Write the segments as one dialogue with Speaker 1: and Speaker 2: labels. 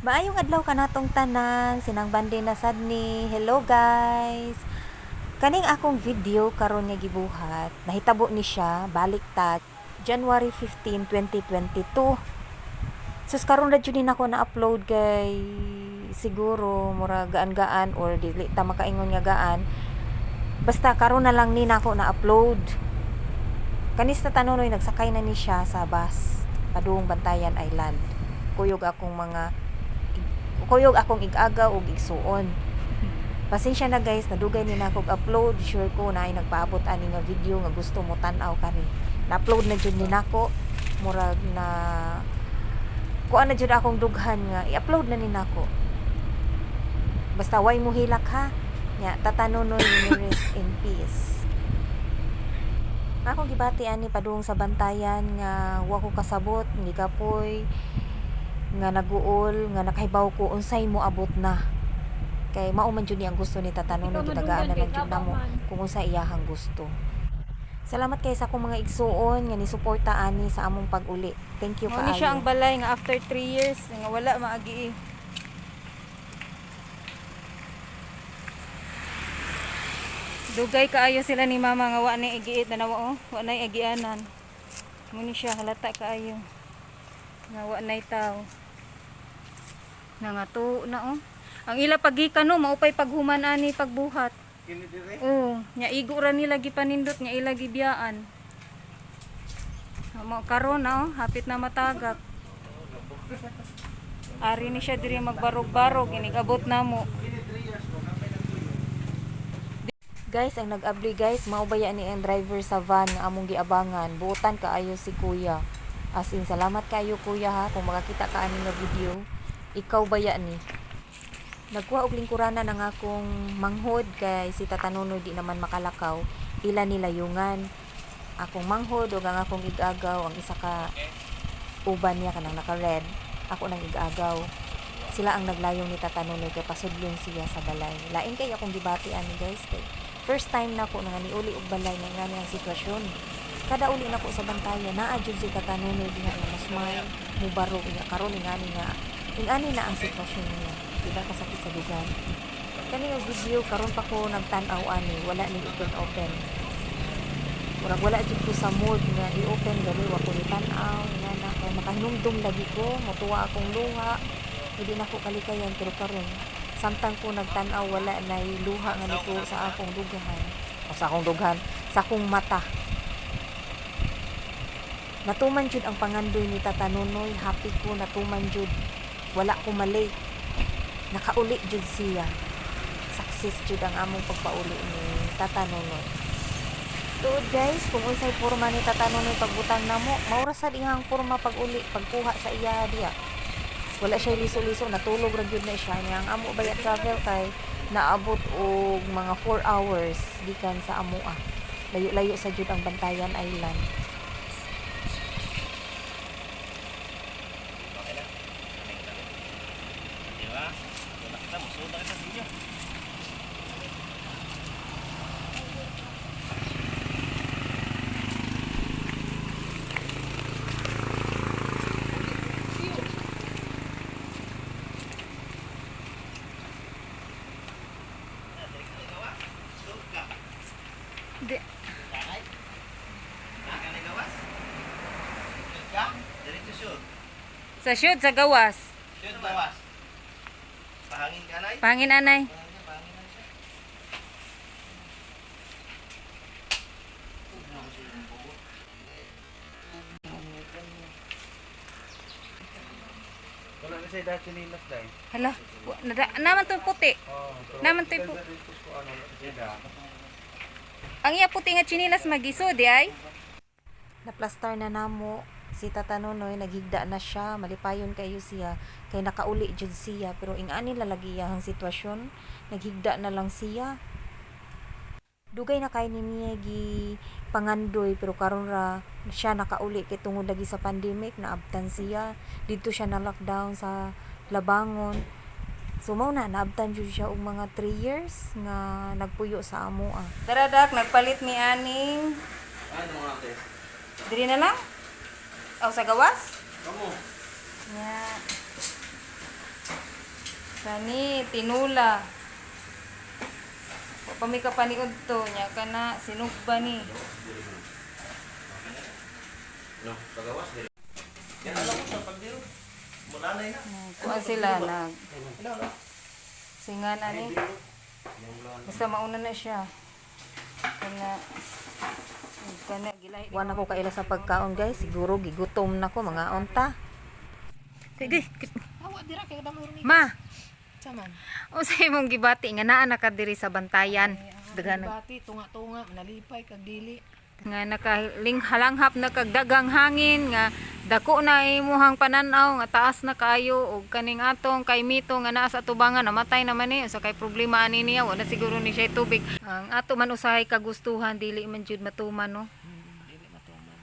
Speaker 1: Maayong adlaw kanatong tanan, sinang bandi na sad ni. Hello guys. Kaning akong video karon nga gibuhat, nahitabo ni siya baliktad January 15, 2022. Sus karon ra jud nako na-upload kay siguro mura gaan-gaan or dili ta makaingon nga gaan. Basta karon na lang ni nako na-upload. Kanis na tanunoy nagsakay na ni siya sa bus padung Bantayan Island. Kuyog akong ig-agaw ug igsuon. Pasensya na guys, nadugay ni nako upload. Sure ko na ay nagpaabot ani nga video nga gusto mo tan-aw kani. Na-upload na jud ni nako. Murag na kuan na jud akong dughan nga i-upload na ni nako. Basta way mo hilak ha. Nya tatanonoy ni rest in peace. Akong gibati ani padung sa Bantayan nga wa ko kasabot, hindi kapoy nga naguol nga nakahibaw ko unsay mo abot na kay mao man jud ni ang gusto ni Tatanunoy, gitagaan na lang jud namo kung unsa iyahang gusto. Salamat kay sa akong mga igsuon nga ni suporta ani sa among pag-uli. Thank you kaayo.
Speaker 2: Ni siya ang balay nga after 3 years nga wala maagi. Dugay kaayo sila ni mama nga wa na igiit na nawa wa na agianan. Muni siya halata kaayo. Nga wa na taw. Nga to na Ang ila pagikan no maupay paghuman ani pagbuhat.
Speaker 3: Kini dire?
Speaker 2: Oo, nya igo ra nila gipanindot nya ila gibiyaan. Mo karon na hapit na matagak. Ari ni siya diri magbarog-barog inigabot namo.
Speaker 1: Guys, ang nag-abli guys, mao baya ni ang driver sa van nga among giabangan. Buotan kaayo si Kuya. As in, salamat kayo Kuya ha kung makakita ka ani nga video. Ikaw baya ni. Nagkuha og lingkurana ng akong manghod kay si Tatanunoy di naman makalakaw. Ila nilayungan. Akong manghod o ang akong igagaw, ang isa ka uban niya kanang naka-red. Ako nang igagaw. Sila ang naglayong ni Tatanunoy kay pasudlon siya sa balay. Lain kay akong gibati ani guys kay first time na ko nga niuli og balay nga ngani ang sitwasyon. Kada uli na ko sa Bantayan naa jud si Tatanunoy diha nga masmile, mubaro niya karon ngani nga ingani na ang sitwasyon niya. Diba kasakit sa dugan. Kani nga video karon pa ko nagtan-aw ani, wala ni open. Murag wala jud ko sa mood nga i-open gali wa ko ni tan-aw nga na kay makahinumdum lagi ko, motuwa akong luha. Hindi na ko kalikayan pero karon samtang ko nagtan-aw wala na luha nga nito sa akong dughan. O sa akong dughan, sa akong mata. Natuman jud ang pangandoy ni Tatanunoy, happy ko natuman jud. Wala ko malay. Nakauli jud siya. Success jud ang among pagpauli ni Tatanunoy. Tuod guys, kung unsay porma ni Tatanunoy pagbutang namo, maura sa dihang porma pag-uli, pagkuha sa iya diya. Wala siya liso-liso, natulog ra jud na siya. Nga ang amo baya travel kay naabot og mga 4 hours gikan sa amoa. Layo-layo sa jud ang Bantayan Island.
Speaker 2: Di. Sa shoot sa gawas.
Speaker 3: Pahangin ka nay?
Speaker 2: Pangin anay.
Speaker 3: Wala na siya dati nilas dahil.
Speaker 2: Hala, naman to puti. Naman to puti. Ang iya puti nga chinilas magiso di ay.
Speaker 1: Naplastar na namo si Tatanunoy, naghigda na siya, malipayon kayo siya kay nakauli jud siya pero ingani lalagi ang sitwasyon, naghigda na lang siya. Dugay na kay niya gi pangandoy pero karon ra siya nakauli kay tungod lagi sa pandemic naabtan siya. Dito siya na lockdown sa Labangon. So mao na naabtan jud siya og mga 3 years nga nagpuyo sa amo.
Speaker 2: Daradak nagpalit mi aning.
Speaker 3: Ano mga ate?
Speaker 2: Diri na lang. Aw sa gawas?
Speaker 3: Kamu?
Speaker 2: Nya. Kani tinula. Wa pa mi ka paniud to nya kana sinugba ni.
Speaker 3: No, pagawas diri. Yan alam ko sa pagdiro. Mulanay na.
Speaker 2: Kuan sila nag singana ni. Basta mauna na siya. Kana gilahi.
Speaker 1: Wa na ko kaila sa pagkaon guys, siguro gigutom na ko mga onta. Sige.
Speaker 4: Awa dira kay damo ron
Speaker 1: Ma,
Speaker 4: saman.
Speaker 1: unsay imong gibati nga naa na ka diri sa bantayan? Daghan
Speaker 4: Bati tunga-tunga nalipay kag dili.
Speaker 1: nga nakahalanghap na kag dagang hangin nga dako na imuhang pananaw nga taas na kayo og kaning atong kay mito nga naa sa tubangan namatay naman ni sa kay problema ani niya wala siguro ni siya tubig ang ato man usahay kagustuhan dili man jud matuman no.
Speaker 4: Dili matuman.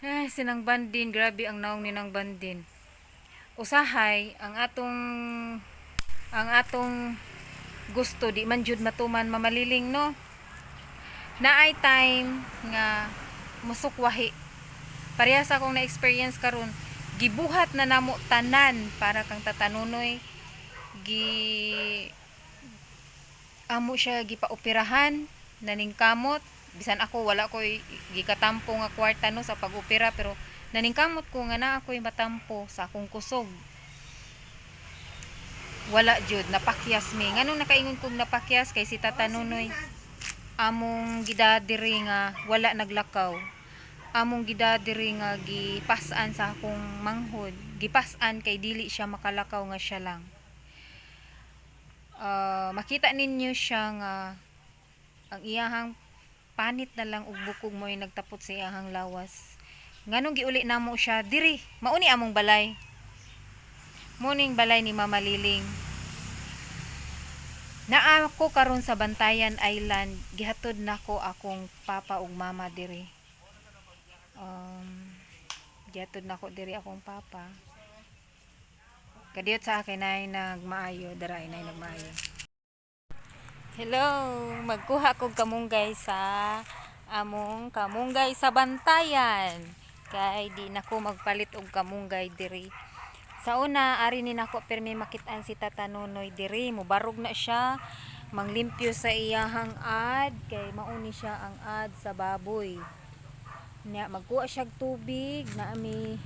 Speaker 2: Ay, sinang bandin, grabe ang naong ninang bandin. Usahay ang atong gusto di man jud matuman mamaliling no. Naay time nga musukwahi. Parehas akong na-experience karon. Gibuhat na namo tanan para kang tatanunoy. Amo siya gipaoperahan naning kamot. Bisan ako wala ko gikatampo nga kwarta no sa pag-opera pero naningkamot ko nga na ako'y matampo sa akong kusog. Wala jud napakyas mi. Nganong nakaingon kong napakyas kay si Tata Nunoy among gidadiri nga wala naglakaw. Among gidadiri nga gipasan sa akong manghod. Gipasan kay dili siya makalakaw nga siya lang. Makita ninyo siya nga ang iyahang panit na lang ug bukog mo'y nagtapot sa iyahang lawas. Nganong giuli namo siya diri mauni among balay. Muning balay ni Mama Liling. Naa ko karon sa Bantayan Island, gihatod nako akong papa ug mama diri. Gihatod nako diri akong papa. Kadiyot sa akin ay nagmaayo, dara ay nagmaayo. Hello, magkuha kog kamunggay sa among kamunggay sa Bantayan. Kay di nako magpalit og kamunggay diri. Sa una, ari ni nako permi makitaan si Tata Nunoy diri. Mubarog na siya. Manglimpyo sa iyahang ad. Kay mauni siya ang ad sa baboy. Magkuha siya tubig. Na ami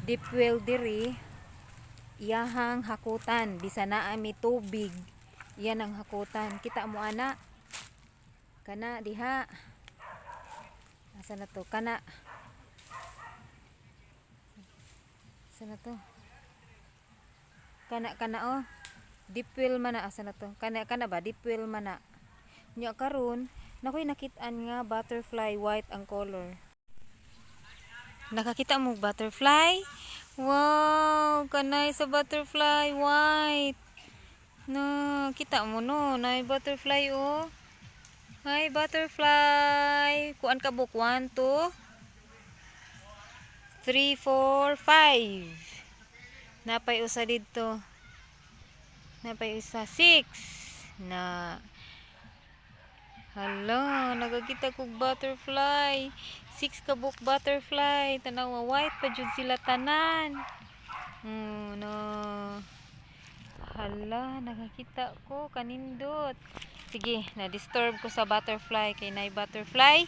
Speaker 2: deep well diri. Iyahang hakutan. Bisa na ami tubig. Iyan ang hakutan. Kita mo ana. Kana diha. Asa na to? Kana. Asa na to? Kana oh. Deep well man na asa na to. Kana ba deep well man na. Nya karon nakoy nakit-an nga butterfly white ang color. Nakakita mo butterfly? Wow, kanay sa butterfly white. No, kita mo no, nay butterfly oh. Hi butterfly. Kuan ka buk 1 2 3 4 5. Napay usa dito. Napay usa 6 na. Hala, nagakita kog butterfly. 6 ka buk butterfly. Tanawa white pa jud sila tanan. No. Hala, nakakita ko kanindot. Sige, na-disturb ko sa butterfly kay nay butterfly.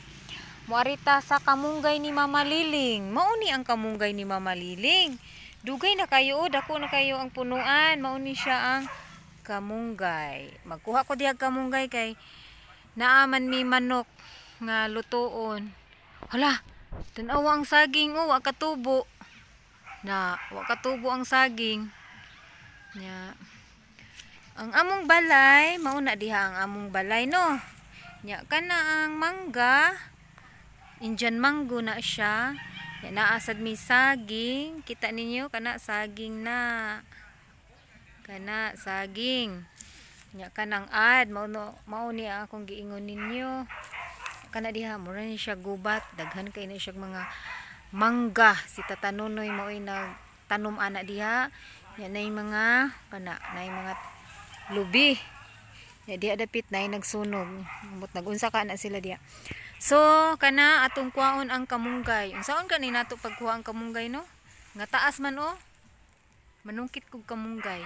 Speaker 2: Muarita sa kamunggay ni Mama Liling. Mauni ang kamunggay ni Mama Liling. Dugay na kayo, dako na kayo ang punuan. Mauni siya ang kamunggay. Magkuha ko diha kamunggay kay naaman mi manok nga lutoon. Hala, tanawa ang saging oh, wa katubo. Wa katubo ang saging. Nya. Ang among balay, mauna diha ang among balay no. Nya kana ang mangga. Indian mango na siya. Naasad mi saging. Kita ninyo kana saging na. Kana saging. Nya kanang ad mao ni akong giingon ninyo. Kana diha mura ni siya gubat, daghan kay ni siya mga mangga. Si Tata Nunoy mao'y nagtanom ana diha. Nya nay mga kana nay mga lubi. Nya diha dapit nay nagsunog. Mut nagunsa ka na sila diha. So, kana atong kuhaon ang kamunggay. Unsaon kani nato pagkuha ang kamunggay no? Nga taas man oh. Manungkit kog kamunggay.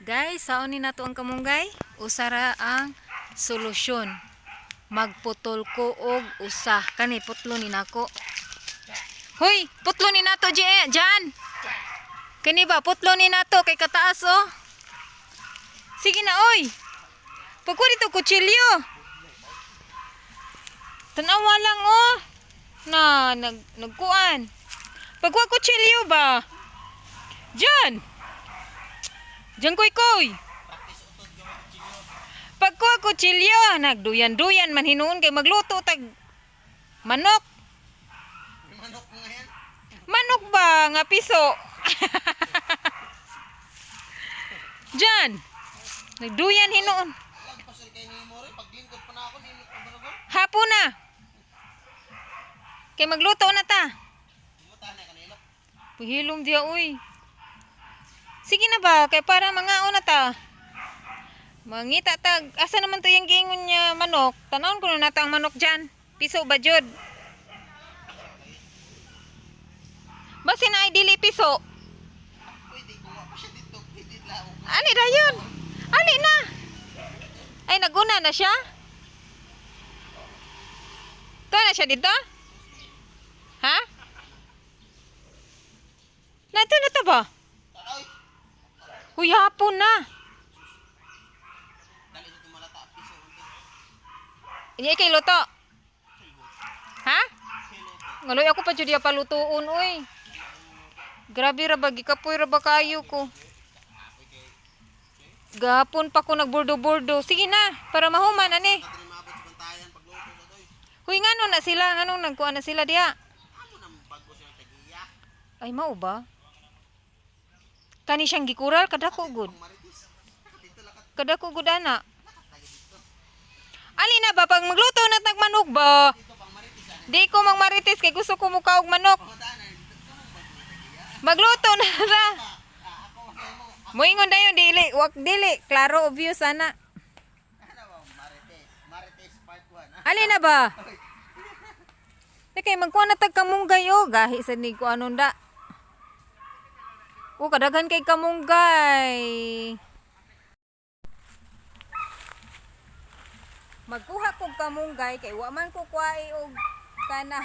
Speaker 2: Guys, saon ni nato ang kamunggay? Usara ang solusyon. Magputol ko og usa. Kani putlo ni nako. Hoy, putlo ni nato Jan. Kani ba putlo ni nato kay kataas oh. Sige na oy. Pagkuha dito kutsilyo. Tanawa lang oh. Na nagkuan. Pagkuha kutsilyo ba? Jan. Diyan koy. Pagkuha kutsilyo, nagduyan-duyan man hinuon kay magluto tag manok. Manok ba nga piso? Diyan. Nagduyan hinuon. Hapon na. Kay magluto na ta. Pahilom diya uy. Sige na ba, kay para mga una ta. Mangita tag, asa naman to yung gingon niya manok? Tanawon ko na nata ang manok dyan. Piso ba jud? Basi na ay dili piso. Ani dayon? Ali na. Ay naguna na siya? To na siya dito? Ha? Nato na ta ba? Huy, hapon na. Ini kay luto. Ha? Ngaloy ako pa jud ya palutuon oy. Grabe ra ba gikapoy ra ba kayo ko. Gapon pa ko nagbordo-bordo. Sige na, para mahuman ani. Huy ngano na sila, nganong nagkuan na sila diha? Ay mao ba? Kani siyang gikural kadako gud. Kadako gud ana. Ali na ba pag magluto na tag manok ba? Di ko magmarites kay gusto ko muka og manok. Magluto na ra. Moingon dayon dili, wag dili, klaro obvious ana. Ali na ba? Kay magkuha na tag kamunggay o gahi sa ni ko anon da. O kadaghan kay kamunggay. Magkuha kog kamunggay kay wa man ko kuai og kana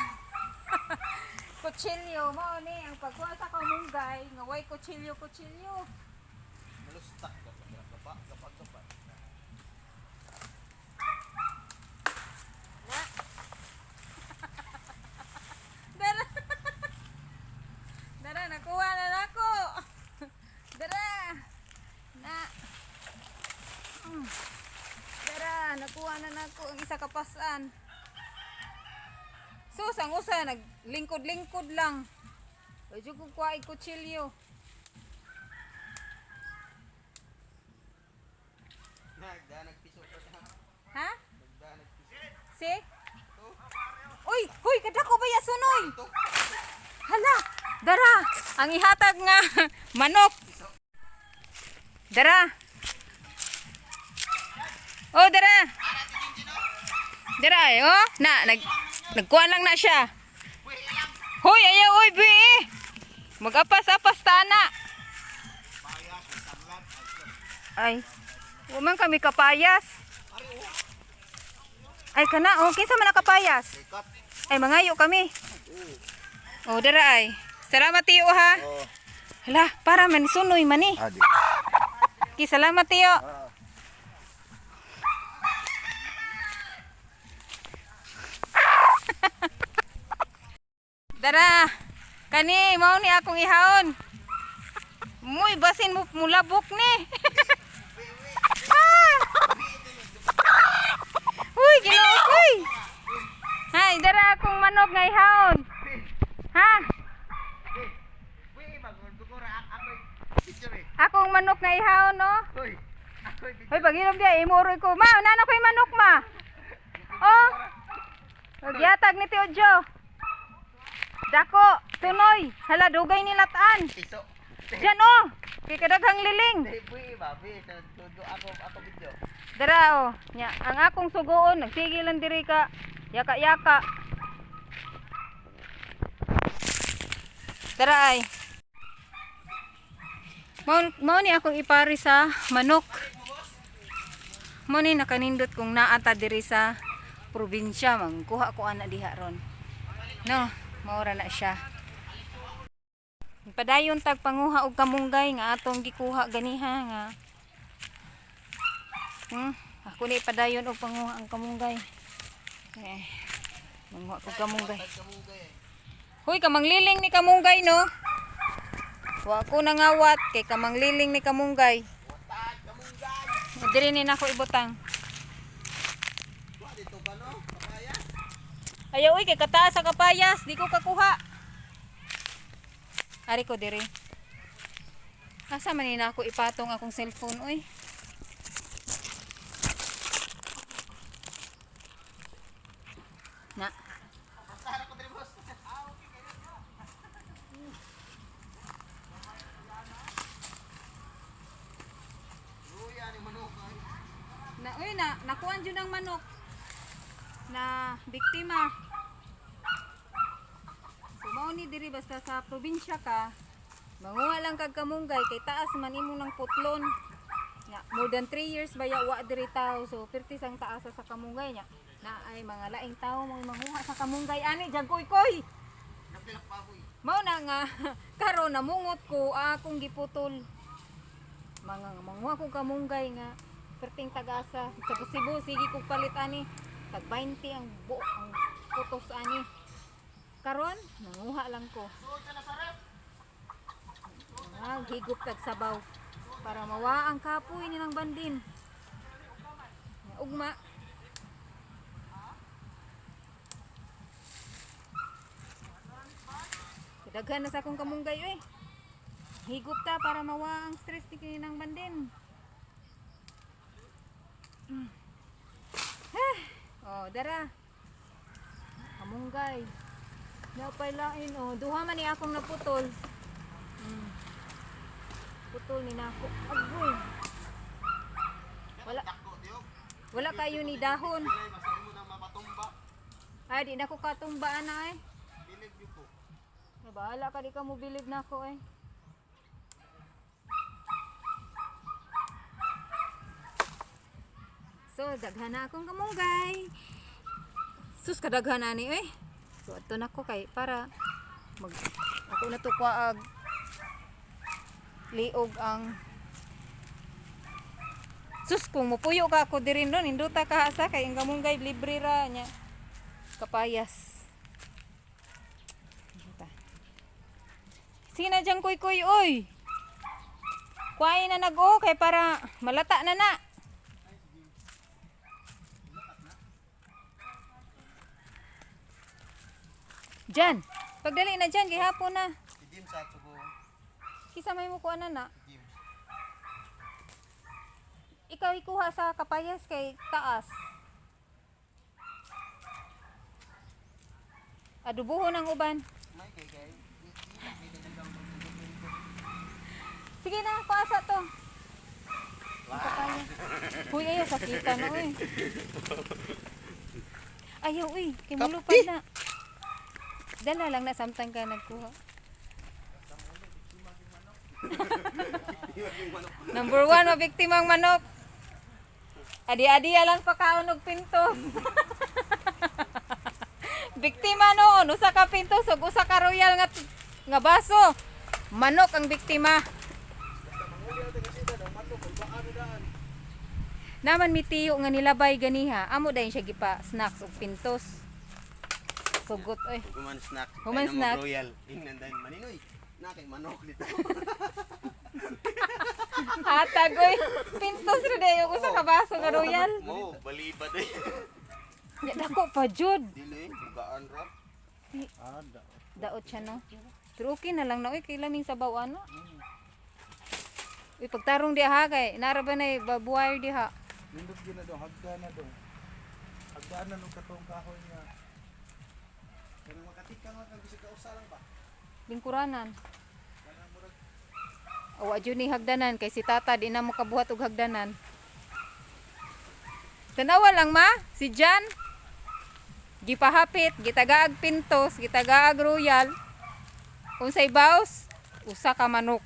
Speaker 2: kutsilyo mao ni ang pagkuha sa kamunggay nga way kutsilyo. Dara. Dara nakuha na nako. Dara. Na. Dara, nakuha na nako ang isa kapasan. Sus, ang usa naglingkod-lingkod lang. Medyo ko kuha kutsilyo. Ha? Si? Uy, huy, kadako ba ya sunoy? Hala, dara, ang ihatag nga manok. Dara. Oh, dara. Dara, oh, nagkuha lang na siya. Hoy, ayaw, oy, bi. Mag-apas-apas tana. Ay, umang kami kapayas. Ay, kana, oh, kinsa man nakapayas? Ay, mangayo kami. Oh, dara ay. Salamat tiyo ha. Hala, para man sunoy man eh. Salamat tiyo. Dara, kani mao ni akong ihawon. Muy basin mo mulabok ni. Uy, ginoo koy. Hay, dara akong manok nga ihawon. Ha? Akong manok nga ihawon no. Hoy, pagilom dia imoroy ko. Ma, nana koy manok ma. Oh. Magyatag ni Tio Jo. Dako, tunoy. Hala, dugay ni lataan. Diyan oh. Kay kadaghang liling. Dara oh. Nya, ang akong sugoon nagsigil lang diri ka. Yaka-yaka. Dara ay. Mao ni akong ipari sa manok. Mao ni nakanindot kung naata diri sa probinsya, mangkuha ko ana diha ron. No, maura na siya. Padayon tag panguha og kamunggay nga atong gikuha ganiha nga. Ako ni padayon og panguha ang kamunggay. Manguha ko kamunggay. Hoy, kamangliling ni kamunggay no. Wa ko nangawat kay kamangliling ni kamunggay. Diri ni nako ibutang. Ayaw uy, kay kataas sa kapayas, di ko kakuha. Ari ko diri. Asa man ni nako ipatong akong cellphone uy. Na. Na uy na nakuan jud ang manok na biktima. So mao ni diri basta sa probinsya ka, manguha lang kag kamunggay kay taas man imo ng putlon. Nya more than 3 years baya wa diri tao, so pertis ang taas sa kamunggay nya. Na ay mga laing tao mo manguha sa kamunggay ani jagkoy-koy. Mao na nga karon namungot ko akong giputol. Manguha ko kamunggay nga perting tagasa sa Cebu sige kog palit ani tag 20 ang buok ang putos ani karon nanguha lang ko higop tag sabaw para mawa ang kapoy ni ng bandin ugma daghan na sa akong kamunggay oy higop ta para mawa ang stress ni ng bandin. Oh, dara. Kamunggay. Napay lain oh, duha man ni akong naputol. Putol ni nako. Agoy. Wala kayo ni dahon. Ay di nako katumba ana eh. Bahala ka di ka mo bilib nako eh. So, daghan na akong kamunggay. Sus, kadaghan na ni, eh. So, ato na ko kay, para, ako na to kwaag, liog ang, sus, kung mupuyo ka ako dirin doon, induta ka asa, kay ang kamunggay, libre ra niya, kapayas. Sige na dyan, kuy-kuy, oy. Kuhain na nag-o, kay para, malata na na. Jan, pagdali na dyan, gihapon na.
Speaker 3: Idim sa tsugo.
Speaker 2: Kisa may mukuha na na. Ikaw ikuha sa kapayas kay taas. Adubuho ng uban. Sige na, paasa to. Kapayas. Huy, ayaw, sakitan na, uy. Ayaw, uy, kay malupad na. Dala lang na samtang ka nagkuha. Number 1 o biktimang manok. Adi-adiya lang pakaon og pintos. Biktima noon, usa ka pintos ug usa ka royal nga baso. Manok ang biktima. Naman mitiyo nga nilabay ganiha, amo dayon siya gipa snacks ug pintos. Sugot oy.
Speaker 3: Human snack.
Speaker 2: Human snack.
Speaker 3: Royal. Ingnan dahil maninoy. Nakay manok dito.
Speaker 2: Hatag oy. Pintos ra dayon usa ka baso nga royal.
Speaker 3: Mo, balibad eh.
Speaker 2: Ya dako pa jud.
Speaker 3: Dili, bugaan ra.
Speaker 2: Daot siya no. Pero okay na lang na oy kay laming sabaw ano. Uy pagtarong di ha kay nara ba nay babuwire diha.
Speaker 5: Nindot gina do, hagda na do. Hagda na nung katong kahoy nga. Pero makatikang lang kang bisig kausa lang ba?
Speaker 2: Lingkuranan. O adyo ni hagdanan kay si tata di na mo kabuhat og hagdanan. Tanawa lang ma, si Jan. Gipahapit, gitagaag pintos, gitagaag royal. Unsay baos? Usa ka manok.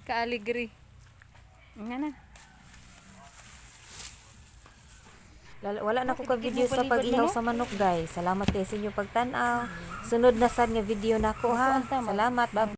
Speaker 2: Kaaligri. Nga na.
Speaker 1: Wala na ko ka video sa pag-ihaw sa manok guys. Salamat kayo sa inyong pagtanaw. Sunod na sad nga video nako ha. Salamat. Bye.